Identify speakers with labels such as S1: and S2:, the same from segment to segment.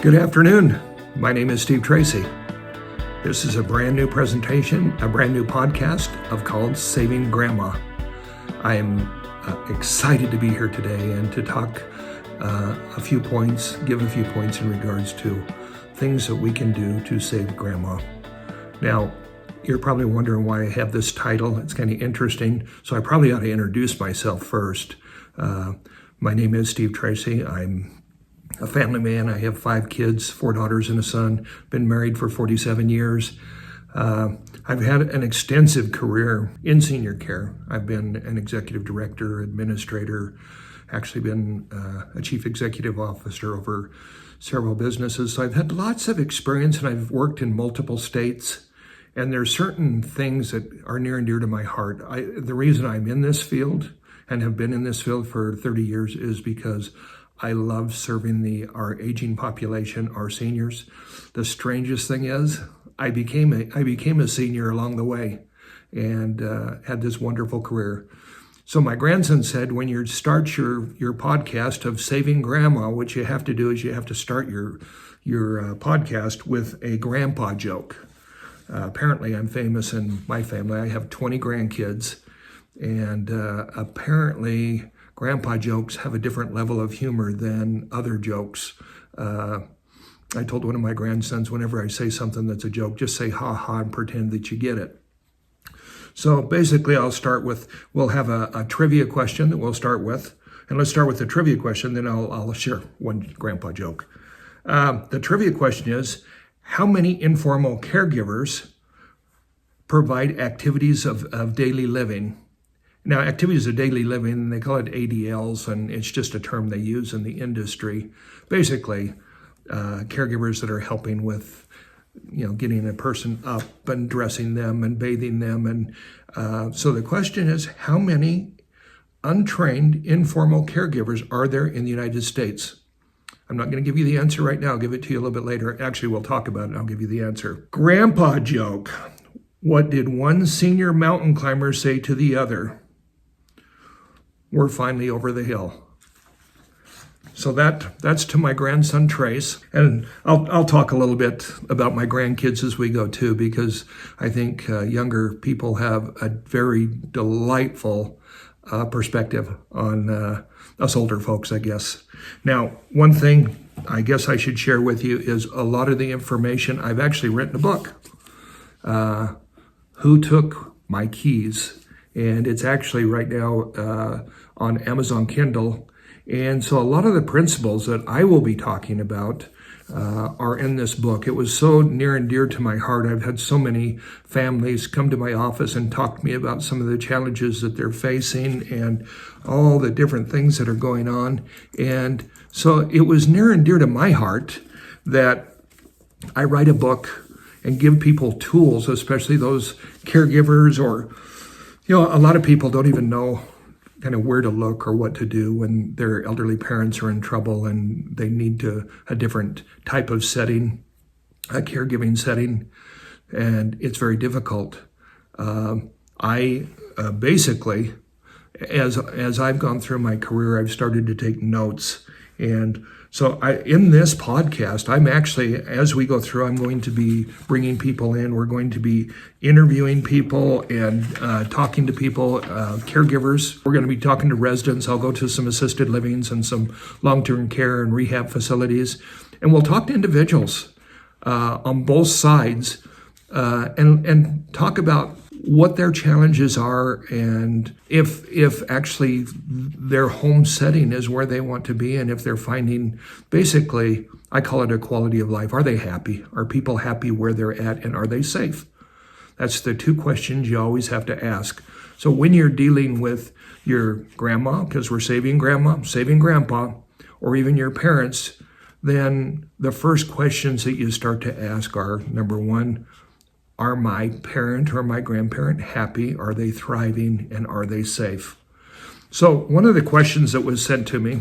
S1: Good afternoon. My name is Steve Tracy. This is a brand new presentation, a brand new podcast called Saving Grandma. I am excited to be here today and to talk give a few points in regards to things that we can do to save Grandma. Now, you're probably wondering why I have this title. It's kind of interesting, so I probably ought to introduce myself first. My name is Steve Tracy. I'm a family man. I have 5 kids, 4 daughters and a son. Been married for 47 years. I've had an extensive career in senior care. I've been an executive director, administrator, actually been a chief executive officer over several businesses. So I've had lots of experience, and I've worked in multiple states. And there's certain things that are near and dear to my heart. The reason I'm in this field and have been in this field for 30 years is because I love serving our aging population, our seniors. The strangest thing is, I became a senior along the way, and had this wonderful career. So my grandson said, when you start your podcast of Saving Grandma, what you have to do is you have to start your podcast with a grandpa joke. Apparently, I'm famous in my family. I have 20 grandkids, and apparently grandpa jokes have a different level of humor than other jokes. I told one of my grandsons, whenever I say something that's a joke, just say ha ha and pretend that you get it. So basically we'll have a trivia question that we'll start with. And let's start with the trivia question, then I'll share one grandpa joke. The trivia question is, how many informal caregivers provide activities of daily living? Now, activities of daily living, they call it ADLs, and it's just a term they use in the industry. Basically, caregivers that are helping with, getting a person up and dressing them and bathing them. And so the question is, how many untrained informal caregivers are there in the United States? I'm not going to give you the answer right now. I'll give it to you a little bit later. Actually, we'll talk about it and I'll give you the answer. Grandpa joke. What did one senior mountain climber say to the other? We're finally over the hill. So that's to my grandson, Trace. And I'll talk a little bit about my grandkids as we go too, because I think younger people have a very delightful perspective on us older folks, I guess. Now, one thing I guess I should share with you is a lot of the information. I've actually written a book, Who Took My Keys? And it's actually right now on Amazon Kindle. And so a lot of the principles that I will be talking about are in this book. It was so near and dear to my heart. I've had so many families come to my office and talk to me about some of the challenges that they're facing and all the different things that are going on. And so it was near and dear to my heart that I write a book and give people tools, especially those caregivers, or a lot of people don't even know kind of where to look or what to do when their elderly parents are in trouble and they need a different type of setting, a caregiving setting, and it's very difficult. I basically, as I've gone through my career, I've started to take notes. And so in this podcast, I'm actually, as we go through, I'm going to be bringing people in. We're going to be interviewing people and talking to people, caregivers. We're going to be talking to residents. I'll go to some assisted livings and some long-term care and rehab facilities. And we'll talk to individuals on both sides and talk about what their challenges are, and if actually their home setting is where they want to be, and if they're finding, basically, I call it a quality of life. Are they happy? Are people happy where they're at, and are they safe? That's the 2 questions you always have to ask. So when you're dealing with your grandma, because we're saving grandma, saving grandpa, or even your parents, then the first questions that you start to ask are, number 1, are my parent or my grandparent happy? Are they thriving? And are they safe? So one of the questions that was sent to me,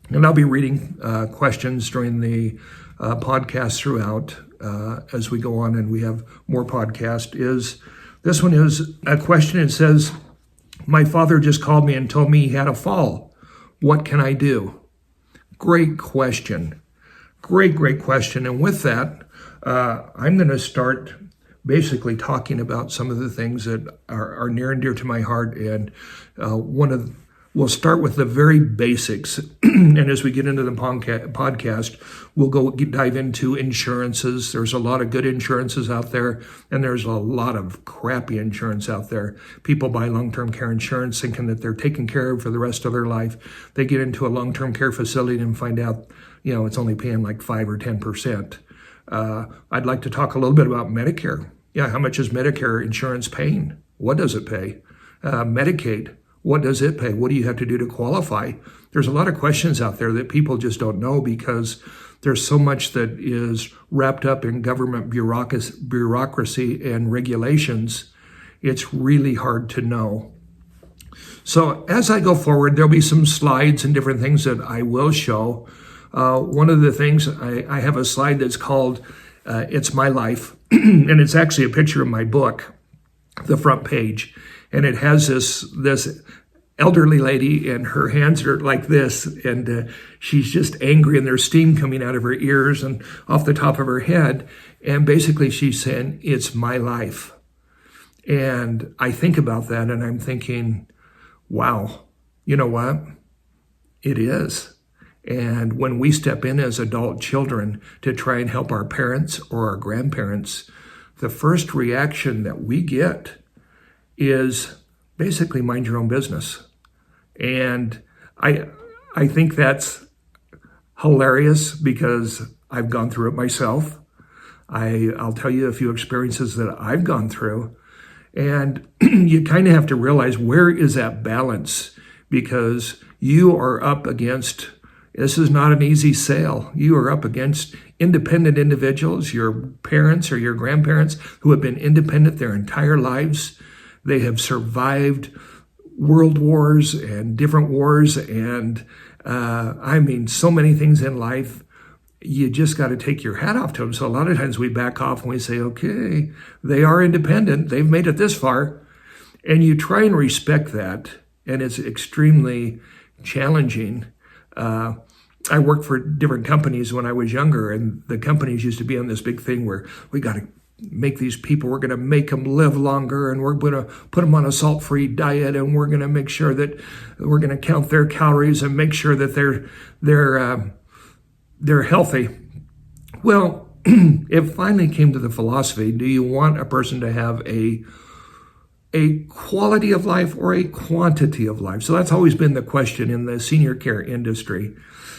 S1: and I'll be reading questions during the podcast throughout as we go on and we have more podcasts, is this one is a question. It says, my father just called me and told me he had a fall. What can I do? Great question. Great question. And with that, I'm going to start basically talking about some of the things that are near and dear to my heart. And we'll start with the very basics. And as we get into the podcast, we'll dive into insurances. There's a lot of good insurances out there, and there's a lot of crappy insurance out there. People buy long-term care insurance thinking that they're taken care of for the rest of their life. They get into a long-term care facility and find out, it's only paying like 5 or 10%. I'd like to talk a little bit about Medicare. Yeah, how much is Medicare insurance paying? What does it pay? Medicaid, what does it pay? What do you have to do to qualify? There's a lot of questions out there that people just don't know because there's so much that is wrapped up in government bureaucracy and regulations. It's really hard to know. So as I go forward, there'll be some slides and different things that I will show. One of the things, I have a slide that's called It's My Life, and it's actually a picture of my book, the front page, and it has this elderly lady, and her hands are like this, and she's just angry, and there's steam coming out of her ears and off the top of her head, and basically she's saying, it's my life. And I think about that, and I'm thinking, wow, you know what? It is. And when we step in as adult children to try and help our parents or our grandparents, the first reaction that we get is basically mind your own business. And I think that's hilarious because I've gone through it myself. I'll tell you a few experiences that I've gone through. And you kind of have to realize, where is that balance? Because you are up against, this is not an easy sale. You are up against independent individuals, your parents or your grandparents who have been independent their entire lives. They have survived world wars and different wars and so many things in life. You just got to take your hat off to them. So a lot of times we back off and we say, okay, they are independent. They've made it this far. And you try and respect that. And it's extremely challenging. I worked for different companies when I was younger, and the companies used to be on this big thing where we got to make these people, we're going to make them live longer, and we're going to put them on a salt-free diet, and we're going to make sure that we're going to count their calories and make sure that they're healthy. Well, it finally came to the philosophy, do you want a person to have a quality of life or a quantity of life? So that's always been the question in the senior care industry.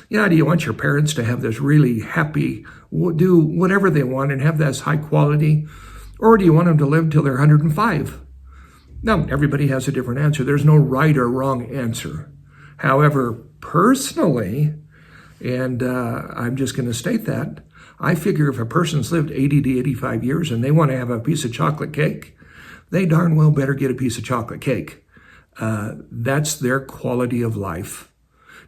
S1: Do you want your parents to have this really happy, do whatever they want and have this high quality? Or do you want them to live till they're 105? Now, everybody has a different answer. There's no right or wrong answer. However, personally, and I'm just going to state that, I figure if a person's lived 80 to 85 years and they want to have a piece of chocolate cake, they darn well better get a piece of chocolate cake. That's their quality of life.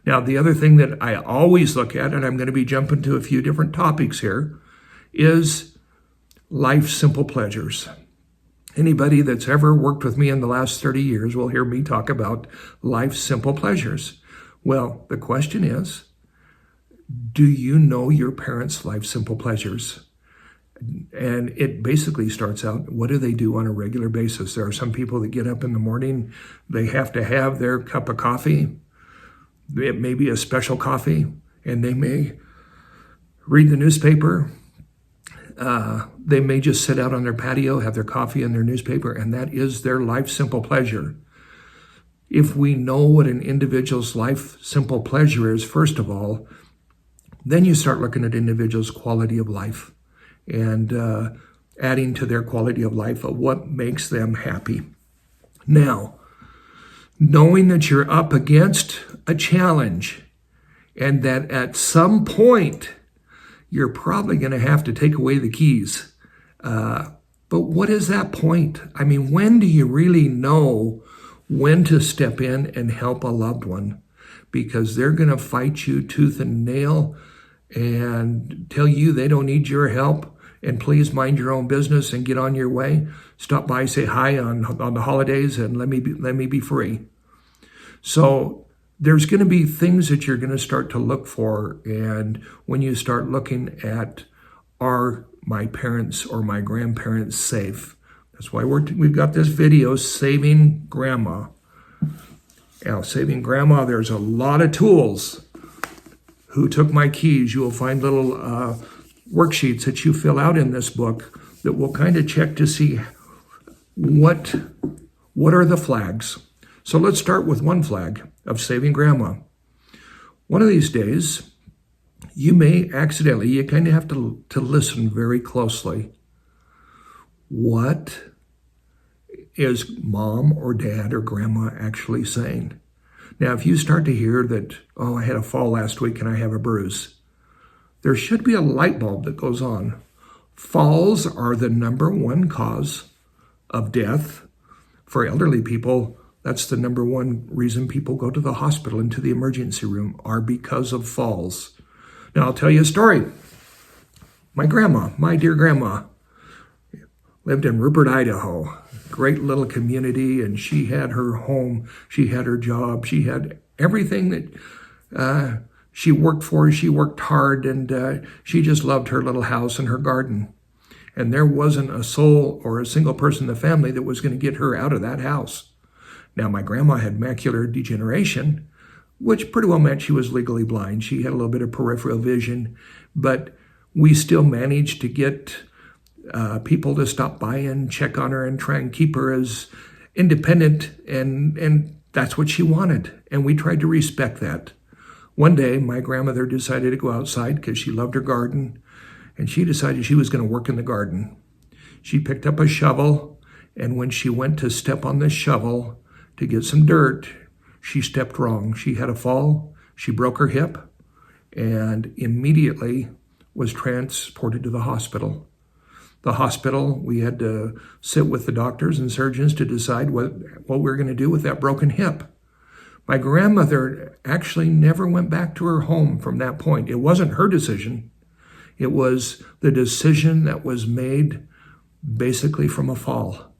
S1: Now, the other thing that I always look at, and I'm going to be jumping to a few different topics here, is life's simple pleasures. Anybody that's ever worked with me in the last 30 years will hear me talk about life's simple pleasures. Well, the question is, do you know your parents' life's simple pleasures? And it basically starts out, what do they do on a regular basis? There are some people that get up in the morning, they have to have their cup of coffee. It may be a special coffee, and they may read the newspaper. They may just sit out on their patio, have their coffee and their newspaper, and that is their life simple pleasure. If we know what an individual's life simple pleasure is, first of all, then you start looking at individuals' quality of life and adding to their quality of life of what makes them happy. Now, knowing that you're up against a challenge and that at some point you're probably going to have to take away the keys. But what is that point? I mean, when do you really know when to step in and help a loved one? Because they're going to fight you tooth and nail and tell you they don't need your help. And please mind your own business and get on your way. Stop by, say hi on the holidays, and let me be free. So there's going to be things that you're going to start to look for. And when you start looking at, are my parents or my grandparents safe? That's why we've got this video, Saving Grandma. Now, Saving Grandma, there's a lot of tools. Who took my keys? You will find little worksheets that you fill out in this book that will kind of check to see what are the flags. So let's start with one flag of Saving Grandma. One of these days, you may accidentally, you kind of have to listen very closely. What is mom or dad or grandma actually saying? Now, if you start to hear that, oh, I had a fall last week and I have a bruise, there should be a light bulb that goes on. Falls are the number one cause of death. For elderly people, that's the number one reason people go to the hospital and to the emergency room, are because of falls. Now, I'll tell you a story. My grandma, my dear grandma, lived in Rupert, Idaho. Great little community, and she had her home, she had her job, she had everything that she worked for. She worked hard, and she just loved her little house and her garden. And there wasn't a soul or a single person in the family that was going to get her out of that house. Now, my grandma had macular degeneration, which pretty well meant she was legally blind. She had a little bit of peripheral vision, but we still managed to get people to stop by and check on her and try and keep her as independent, and that's what she wanted. And we tried to respect that. One day, my grandmother decided to go outside because she loved her garden, and she decided she was going to work in the garden. She picked up a shovel, and when she went to step on the shovel to get some dirt, she stepped wrong. She had a fall, she broke her hip, and immediately was transported to the hospital. The hospital, we had to sit with the doctors and surgeons to decide what we were going to do with that broken hip. My grandmother actually never went back to her home from that point. It wasn't her decision. It was the decision that was made basically from a fall.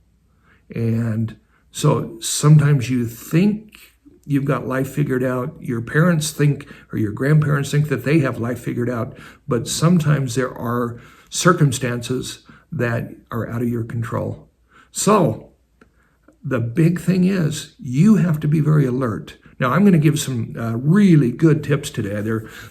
S1: And so sometimes you think you've got life figured out. Your parents think, or your grandparents think that they have life figured out. But sometimes there are circumstances that are out of your control. So the big thing is you have to be very alert. Now, I'm going to give some really good tips today.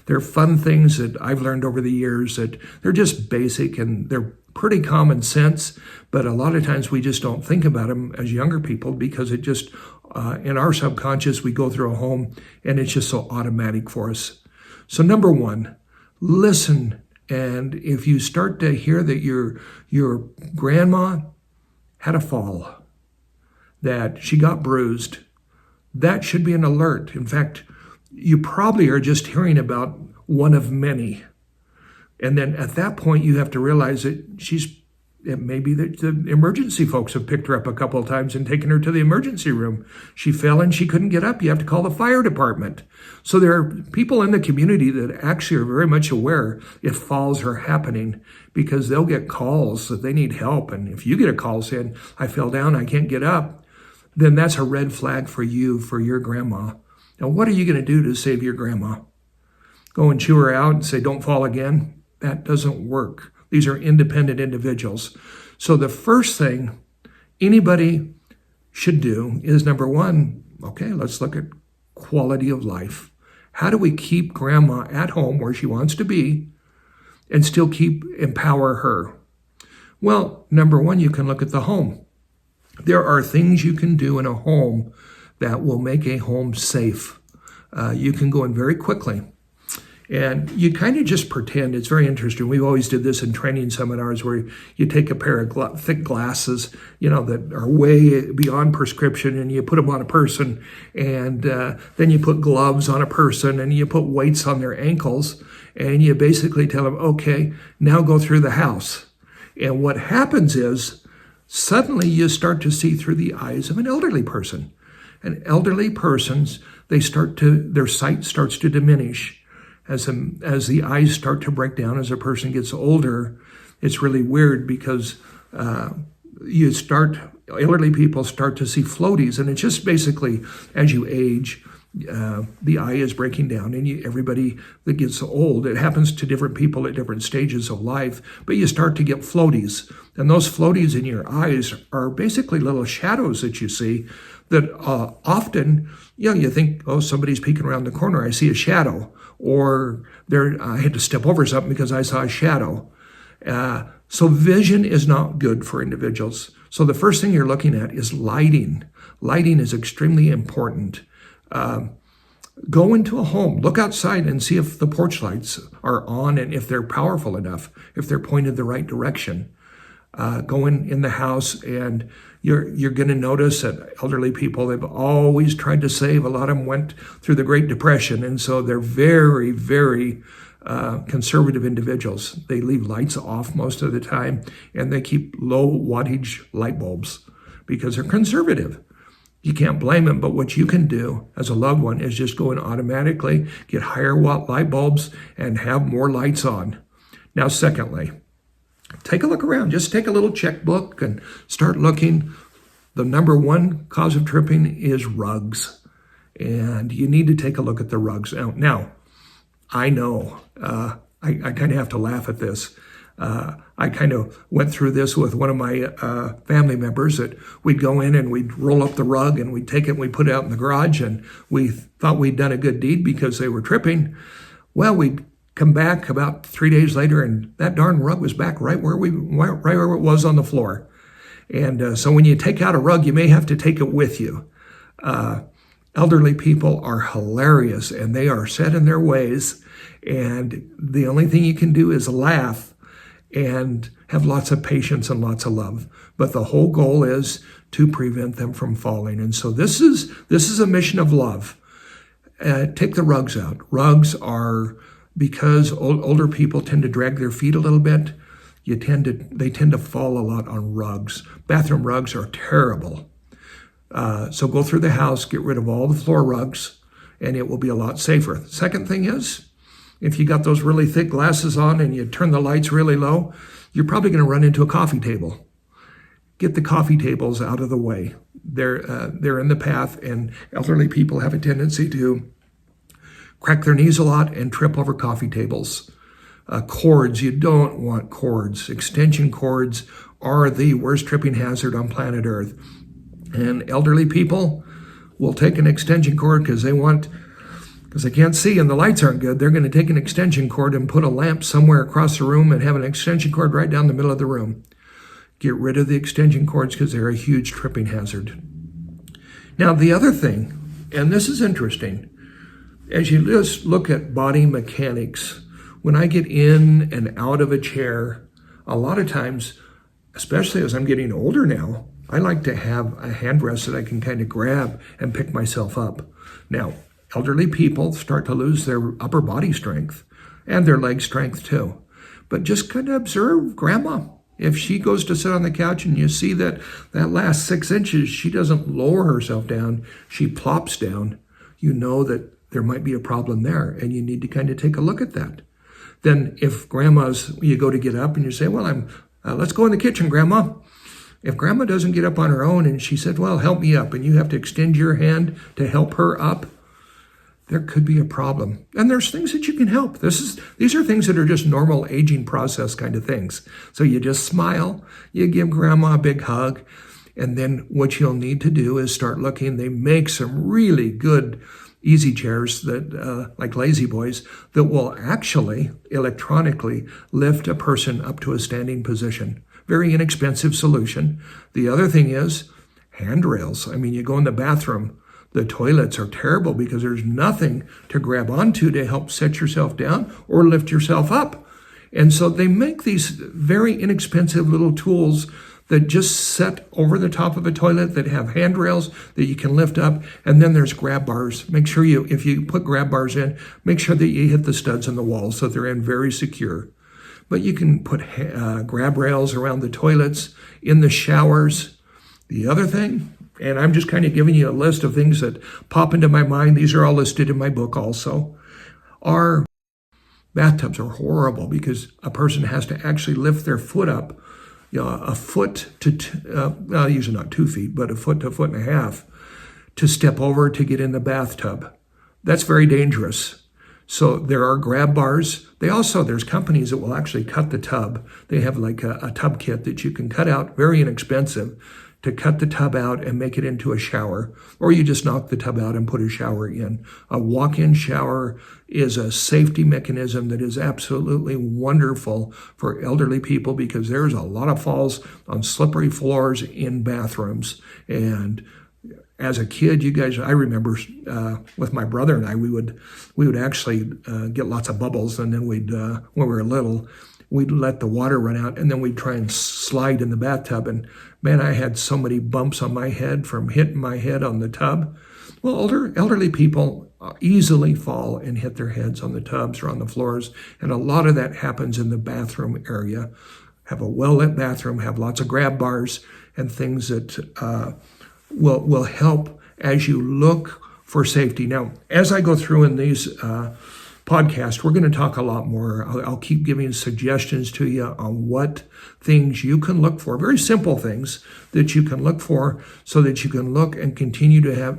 S1: They're fun things that I've learned over the years that they're just basic and they're pretty common sense, but a lot of times we just don't think about them as younger people because it just, in our subconscious, we go through a home and it's just so automatic for us. So number one, listen. And if you start to hear that your grandma had a fall, that she got bruised, that should be an alert. In fact, you probably are just hearing about one of many. And then at that point, you have to realize that it may be that the emergency folks have picked her up a couple of times and taken her to the emergency room. She fell and she couldn't get up. You have to call the fire department. So there are people in the community that actually are very much aware if falls are happening because they'll get calls that they need help. And if you get a call saying, I fell down, I can't get up, then that's a red flag for you, for your grandma. Now, what are you going to do to save your grandma? Go and chew her out and say, don't fall again? That doesn't work. These are independent individuals. So the first thing anybody should do is, number one, okay, let's look at quality of life. How do we keep grandma at home where she wants to be and still empower her? Well, number one, you can look at the home. There are things you can do in a home that will make a home safe. You can go in very quickly. And you kind of just pretend. It's very interesting. We always did this in training seminars where you take a pair of thick glasses, that are way beyond prescription, and you put them on a person, and then you put gloves on a person, and you put weights on their ankles, and you basically tell them, okay, now go through the house. And what happens is suddenly you start to see through the eyes of an elderly person. And elderly persons, their sight starts to diminish. As the eyes start to break down as a person gets older, it's really weird because elderly people start to see floaties. And it's just basically, as you age, the eye is breaking down, and everybody that gets old, it happens to different people at different stages of life, but you start to get floaties. And those floaties in your eyes are basically little shadows that you see that often, you think, oh, somebody's peeking around the corner, I see a shadow. Or I had to step over something because I saw a shadow. So vision is not good for individuals. So the first thing you're looking at is lighting. Lighting is extremely important. Go into a home, look outside and see if the porch lights are on and if they're powerful enough, if they're pointed the right direction. Go in the house, and you're going to notice that elderly people, they've always tried to save. A lot of them went through the Great Depression, and so they're very, very conservative individuals. They leave lights off most of the time, and they keep low wattage light bulbs because they're conservative. You can't blame them, but what you can do as a loved one is just go and automatically get higher watt light bulbs and have more lights on. Now, secondly, take a look around. Just take a little checkbook and start looking. The number one cause of tripping is rugs, and you need to take a look at the rugs. Now I know I kind of have to laugh at this. I kind of went through this with one of my family members, that we'd go in and we'd roll up the rug and we'd take it and we'd put it out in the garage, and we thought we'd done a good deed because they were tripping. Well, we'd come back about 3 days later, and that darn rug was back right where it was on the floor. And so when you take out a rug, you may have to take it with you. Elderly people are hilarious, and they are set in their ways. And the only thing you can do is laugh and have lots of patience and lots of love. But the whole goal is to prevent them from falling. And so this is a mission of love. Take the rugs out. Rugs are, because older people tend to drag their feet a little bit, they tend to fall a lot on rugs. Bathroom rugs are terrible. So go through the house, get rid of all the floor rugs, and it will be a lot safer. Second thing is, if you got those really thick glasses on and you turn the lights really low, you're probably going to run into a coffee table. Get the coffee tables out of the way. They're in the path, and elderly people have a tendency to crack their knees a lot and trip over coffee tables. Cords, you don't want cords. Extension cords are the worst tripping hazard on planet Earth. And elderly people will take an extension cord because they can't see and the lights aren't good. They're going to take an extension cord and put a lamp somewhere across the room and have an extension cord right down the middle of the room. Get rid of the extension cords because they're a huge tripping hazard. Now, the other thing, and this is interesting, as you just look at body mechanics, when I get in and out of a chair, a lot of times, especially as I'm getting older now, I like to have a handrest that I can kind of grab and pick myself up. Now, elderly people start to lose their upper body strength and their leg strength too. But just kind of observe grandma. If she goes to sit on the couch and you see that last 6 inches, she doesn't lower herself down, she plops down, you know that there might be a problem there, and you need to kind of take a look at that. Then if you go to get up and you say, well, let's go in the kitchen, grandma. If grandma doesn't get up on her own and she said, well, help me up, and you have to extend your hand to help her up, there could be a problem. And there's things that you can help. These are things that are just normal aging process kind of things. So you just smile, you give grandma a big hug, and then what you'll need to do is start looking. They make some really good easy chairs that, like Lazy Boys, that will actually electronically lift a person up to a standing position. Very inexpensive solution. The other thing is handrails. I mean, you go in the bathroom, the toilets are terrible because there's nothing to grab onto to help set yourself down or lift yourself up. And so they make these very inexpensive little tools that just set over the top of a toilet that have handrails that you can lift up. And then there's grab bars. Make sure if you put grab bars in, make sure that you hit the studs on the wall so they're in very secure. But you can put grab rails around the toilets, in the showers. The other thing, and I'm just kind of giving you a list of things that pop into my mind. These are all listed in my book also. Our bathtubs are horrible because a person has to actually lift their foot up, a foot to, usually not 2 feet, but a foot to a foot and a half to step over to get in the bathtub. That's very dangerous. So there are grab bars. There's companies that will actually cut the tub. They have like a tub kit that you can cut out, very inexpensive, to cut the tub out and make it into a shower. Or you just knock the tub out and put a shower in. A walk-in shower is a safety mechanism that is absolutely wonderful for elderly people, because there's a lot of falls on slippery floors in bathrooms. And as a kid, I remember with my brother and I, we would actually get lots of bubbles, and then when we were little, we'd let the water run out, and then we'd try and slide in the bathtub. And man, I had so many bumps on my head from hitting my head on the tub. Well, elderly people easily fall and hit their heads on the tubs or on the floors, and a lot of that happens in the bathroom area. Have a well-lit bathroom, have lots of grab bars and things that will help as you look for safety. Now, as I go through in these podcasts, we're going to talk a lot more. I'll keep giving suggestions to you on what things you can look for, very simple things that you can look for, so that you can look and continue to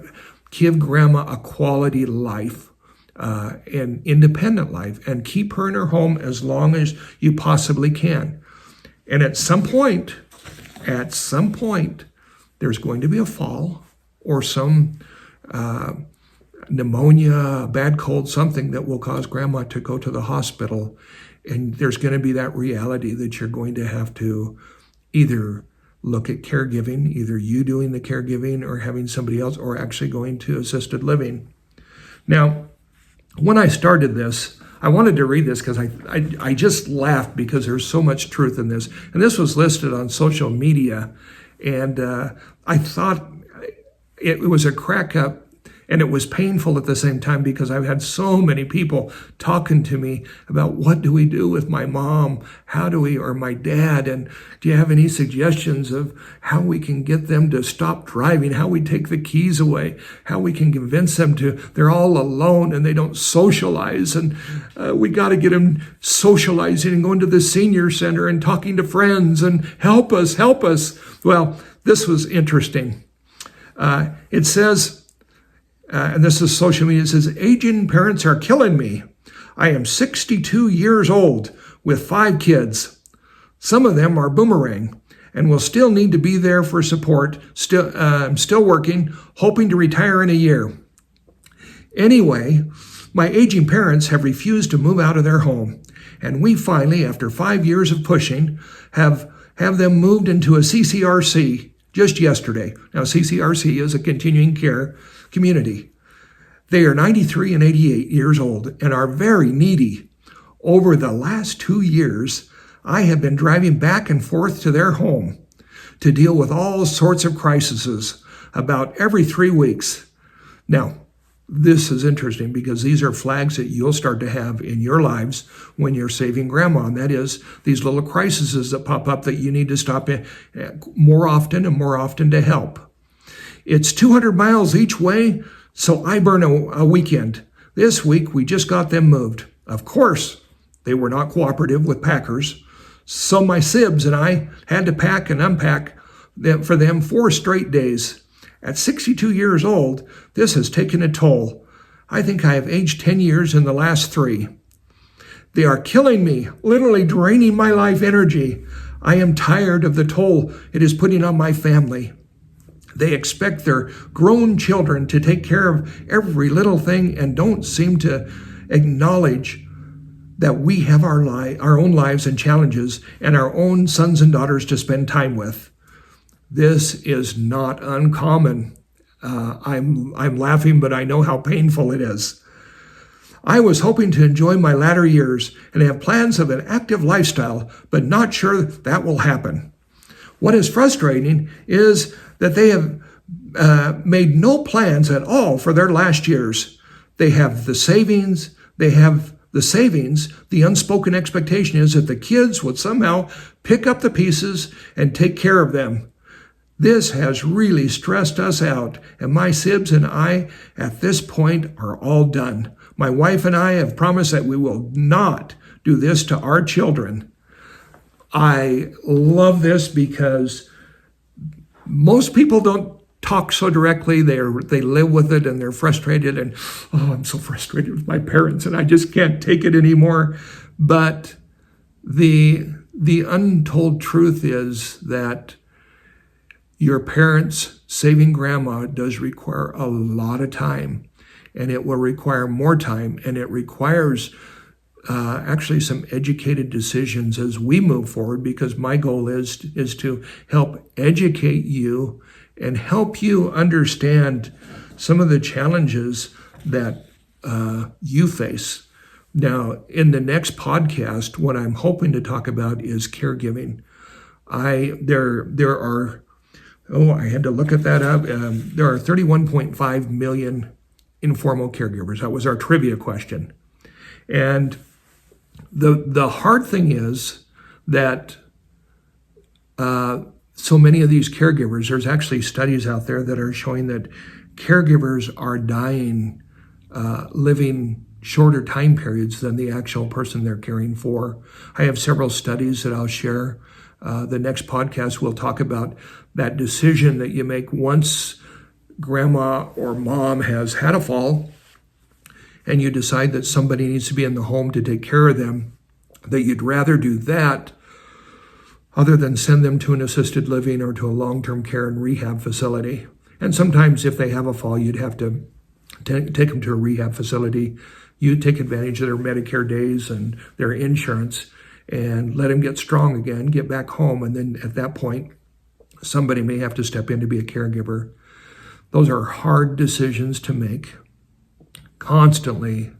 S1: give grandma a quality life, an independent life, and keep her in her home as long as you possibly can. And at some point, there's going to be a fall or some pneumonia, bad cold, something that will cause grandma to go to the hospital. And there's going to be that reality that you're going to have to either look at caregiving, either you doing the caregiving or having somebody else, or actually going to assisted living. Now, when I started this, I wanted to read this because I just laughed because there's so much truth in this. And this was listed on social media. And I thought it was a crack up, and it was painful at the same time, because I've had so many people talking to me about, what do we do with my mom? Or my dad? And do you have any suggestions of how we can get them to stop driving? How we take the keys away? How we can convince them they're all alone and they don't socialize. And we got to get them socializing and going to the senior center and talking to friends, and help us. Well, this was interesting. It says, and this is social media, it says, aging parents are killing me. I am 62 years old with 5 kids. Some of them are boomerang and will still need to be there for support. I'm still working, hoping to retire in a year. Anyway, my aging parents have refused to move out of their home, and we finally, after 5 years of pushing, have them moved into a CCRC just yesterday. Now, CCRC is a continuing care community. They are 93 and 88 years old and are very needy. Over the last 2 years, I have been driving back and forth to their home to deal with all sorts of crises about every 3 weeks. Now, this is interesting, because these are flags that you'll start to have in your lives when you're saving grandma. And that is these little crises that pop up that you need to stop in more often to help. It's 200 miles each way, so I burn a weekend. This week, we just got them moved. Of course, they were not cooperative with packers, so my sibs and I had to pack and unpack for them 4 straight days. At 62 years old, this has taken a toll. I think I have aged 10 years in the last 3. They are killing me, literally draining my life energy. I am tired of the toll it is putting on my family. They expect their grown children to take care of every little thing and don't seem to acknowledge that we have our own lives and challenges and our own sons and daughters to spend time with. This is not uncommon. I'm laughing, but I know how painful it is. I was hoping to enjoy my latter years and have plans of an active lifestyle, but not sure that will happen. What is frustrating is that they have made no plans at all for their last years. They have the savings. The unspoken expectation is that the kids would somehow pick up the pieces and take care of them. This has really stressed us out, and my sibs and I at this point are all done. My wife and I have promised that we will not do this to our children. I love this because most people don't talk so directly. They live with it, and they're frustrated. And I'm so frustrated with my parents, and I just can't take it anymore. But the untold truth is that your parents saving grandma does require a lot of time, and it will require more time, and it requires actually some educated decisions as we move forward, because my goal is to help educate you and help you understand some of the challenges that you face. Now, in the next podcast, what I'm hoping to talk about is caregiving. There are, I had to look at that up. There are 31.5 million informal caregivers. That was our trivia question. And the hard thing is that so many of these caregivers, there's actually studies out there that are showing that caregivers are dying, living shorter time periods than the actual person they're caring for. I have several studies that I'll share. The next podcast, we'll talk about that decision that you make once grandma or mom has had a fall, and you decide that somebody needs to be in the home to take care of them, that you'd rather do that other than send them to an assisted living or to a long-term care and rehab facility. And sometimes if they have a fall, you'd have to take them to a rehab facility. You take advantage of their Medicare days and their insurance and let them get strong again, get back home. And then at that point, somebody may have to step in to be a caregiver. Those are hard decisions to make. Constantly,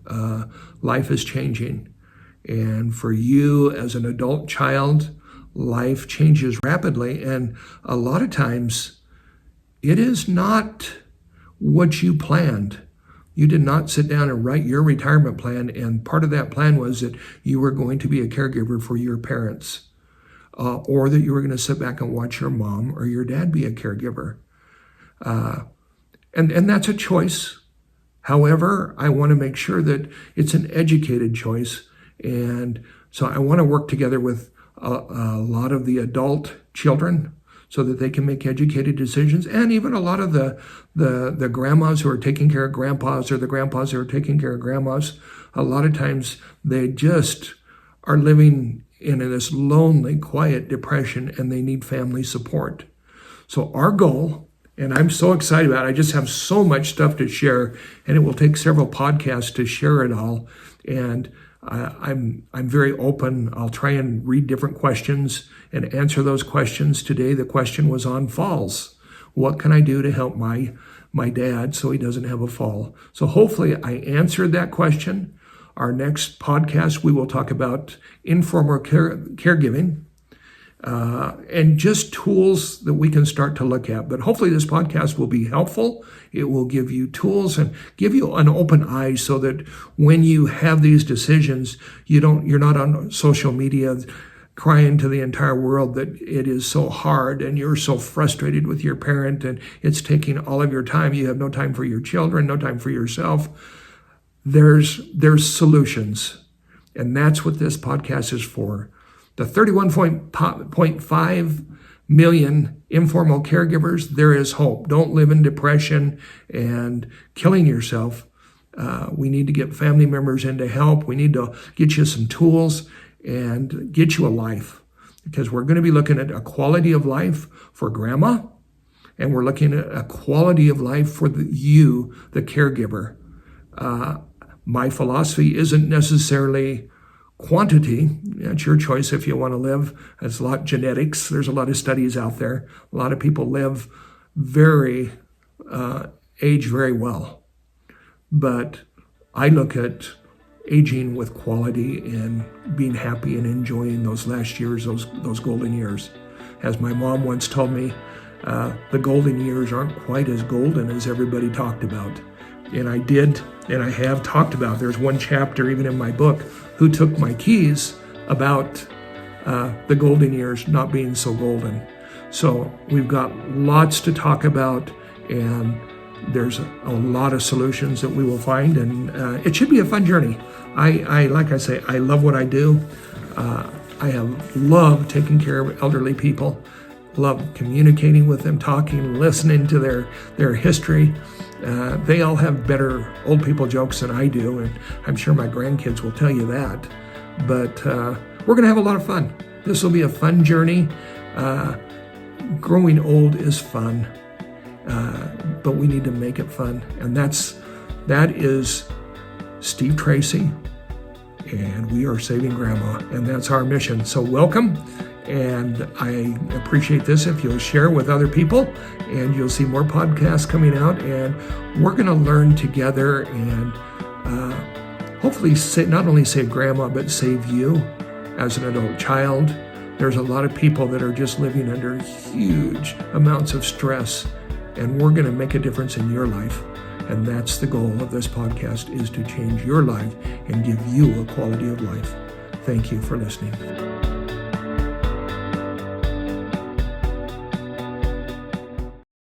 S1: life is changing. And for you as an adult child, life changes rapidly. And a lot of times, it is not what you planned. You did not sit down and write your retirement plan, and part of that plan was that you were going to be a caregiver for your parents, or that you were going to sit back and watch your mom or your dad be a caregiver. And that's a choice. However, I want to make sure that it's an educated choice. And so I want to work together with a lot of the adult children so that they can make educated decisions, and even a lot of the grandmas who are taking care of grandpas, or the grandpas who are taking care of grandmas. A lot of times they just are living in this lonely, quiet depression, and they need family support. So our goal, and I'm so excited about it, I just have so much stuff to share, and it will take several podcasts to share it all. And I'm very open. I'll try and read different questions and answer those questions. Today, the question was on falls. What can I do to help my dad so he doesn't have a fall? So hopefully I answered that question. Our next podcast, we will talk about informal caregiving, and just tools that we can start to look at. But hopefully this podcast will be helpful. It will give you tools and give you an open eye so that when you have these decisions, you're not on social media crying to the entire world that it is so hard and you're so frustrated with your parent and it's taking all of your time. You have no time for your children, no time for yourself. There's solutions. And that's what this podcast is for. The 31.5 million informal caregivers, there is hope. Don't live in depression and killing yourself. We need to get family members in to help. We need to get you some tools and get you a life, because we're going to be looking at a quality of life for grandma, and we're looking at a quality of life for you, the caregiver. My philosophy isn't necessarily quantity. It's your choice if you want to live. It's a lot of genetics. There's a lot of studies out there. A lot of people live age very well. But I look at aging with quality and being happy and enjoying those last years, those golden years. As my mom once told me, the golden years aren't quite as golden as everybody talked about. And I did, and I have talked about, there's one chapter even in my book, Who Took My Keys, about the golden years not being so golden. So we've got lots to talk about, and there's a lot of solutions that we will find, and it should be a fun journey. Like I say, I love what I do. I have loved taking care of elderly people. love communicating with them, talking, listening to their history. They all have better old people jokes than I do, and I'm sure my grandkids will tell you that. But we're going to have a lot of fun. This will be a fun journey. Growing old is fun, but we need to make it fun. And that is Steve Tracy, and we are saving Grandma, and that's our mission. So welcome, and I appreciate this if you'll share with other people, and you'll see more podcasts coming out, and we're going to learn together and hopefully not only save Grandma, but save you as an adult child. There's a lot of people that are just living under huge amounts of stress, and we're going to make a difference in your life. And that's the goal of this podcast, is to change your life and give you a quality of life. Thank you for listening.